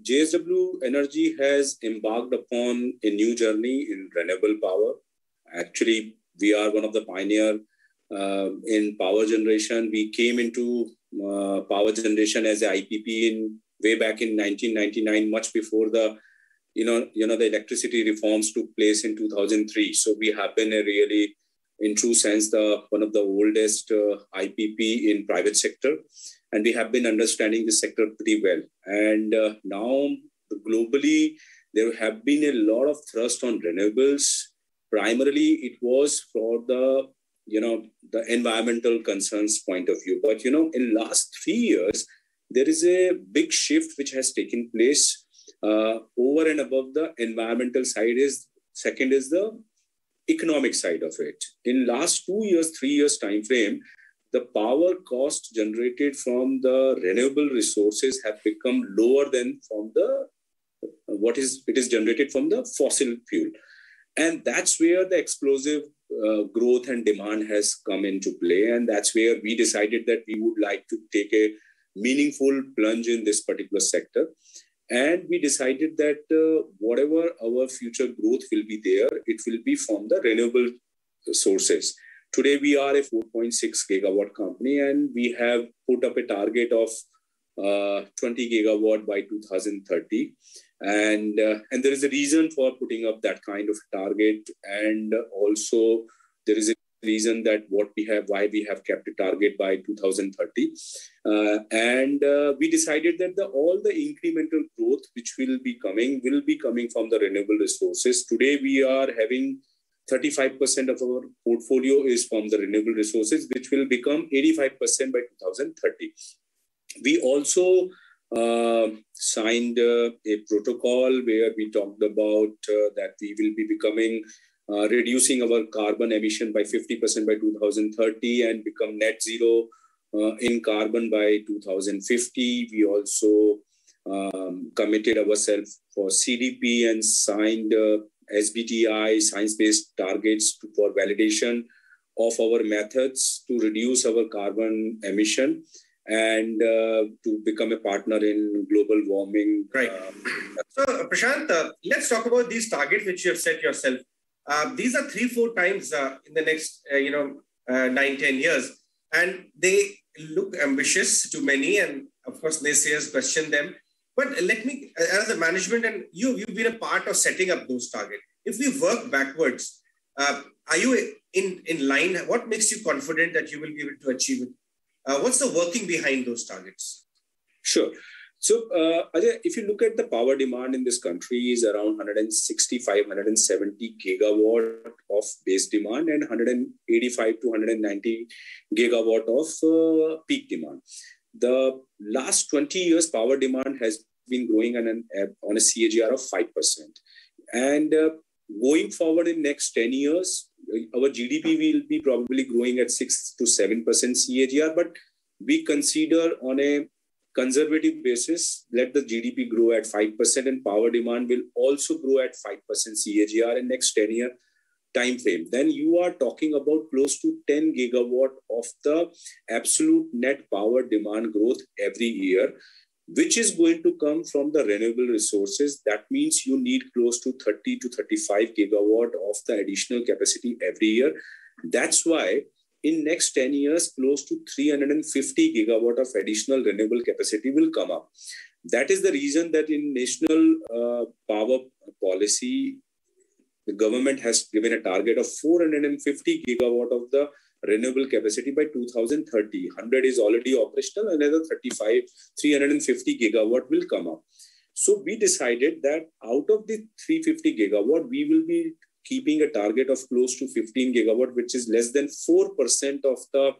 JSW Energy has embarked upon a new journey in renewable power. Actually, we are one of the pioneer in power generation. We came into power generation as a IPP in way back in 1999, much before the the electricity reforms took place in 2003. So we have been a really, in true sense, the one of the oldest IPP in private sector, and we have been understanding the sector pretty well. And now globally, there have been a lot of thrust on renewables. Primarily, it was for the the environmental concerns point of view. But in last 3 years, there is a big shift which has taken place over and above the environmental side. Second is the economic side of it. In last 2 years, 3 years time frame, the power cost generated from the renewable resources have become lower than from the it is generated from the fossil fuel. And that's where the explosive growth and demand has come into play. And that's where we decided that we would like to take a meaningful plunge in this particular sector. And we decided that whatever our future growth will be there, it will be from the renewable sources. Today, we are a 4.6 gigawatt company, and we have put up a target of 20 gigawatt by 2030. And there is a reason for putting up that kind of target. And also, there is a reason that why we have kept a target by 2030. And we decided that all the incremental growth which will be coming from the renewable resources. Today, we are having 35% of our portfolio is from the renewable resources, which will become 85% by 2030. We also signed a protocol where we talked about that we will be becoming reducing our carbon emission by 50% by 2030 and become net zero in carbon by 2050. We also committed ourselves for CDP and signed SBTi, science-based targets for validation of our methods to reduce our carbon emission and to become a partner in global warming. Right. So, Prashant, let's talk about these targets which you have set yourself. These are 3-4 times in the next, 9-10 years. And they look ambitious to many. And of course, naysayers question them. But let me, as a management, and you've been a part of setting up those targets. If we work backwards, are you in line? What makes you confident that you will be able to achieve it? What's the working behind those targets? Sure. So, Ajay, if you look at the power demand in this country is around 165, 170 gigawatt of base demand and 185 to 190 gigawatt of peak demand. The last 20 years, power demand has been growing on a CAGR of 5%. And going forward in next 10 years, our GDP will be probably growing at 6 to 7% CAGR, but we consider on a conservative basis, let the GDP grow at 5% and power demand will also grow at 5% CAGR in next 10-year time frame. Then you are talking about close to 10 gigawatt of the absolute net power demand growth every year, which is going to come from the renewable resources. That means you need close to 30 to 35 gigawatt of the additional capacity every year. That's why in next 10 years, close to 350 gigawatt of additional renewable capacity will come up. That is the reason that in national power policy, the government has given a target of 450 gigawatt of the renewable capacity by 2030. 100 is already operational, another 350 gigawatt will come up. So we decided that out of the 350 gigawatt, we will be keeping a target of close to 15 gigawatt, which is less than 4% of the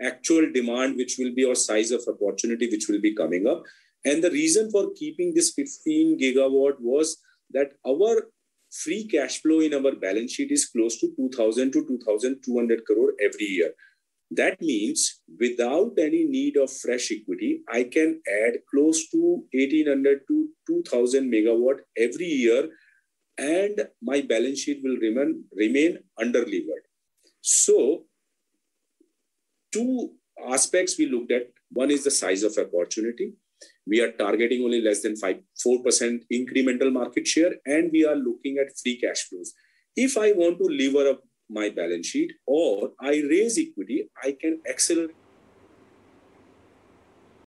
actual demand, which will be our size of opportunity, which will be coming up. And the reason for keeping this 15 gigawatt was that our free cash flow in our balance sheet is close to 2,000 to 2,200 crore every year. That means without any need of fresh equity, I can add close to 1,800 to 2,000 megawatt every year, and my balance sheet will remain under-levered. So, two aspects we looked at. One is the size of opportunity. We are targeting only less than 4% incremental market share, and we are looking at free cash flows. If I want to lever up my balance sheet or I raise equity, I can accelerate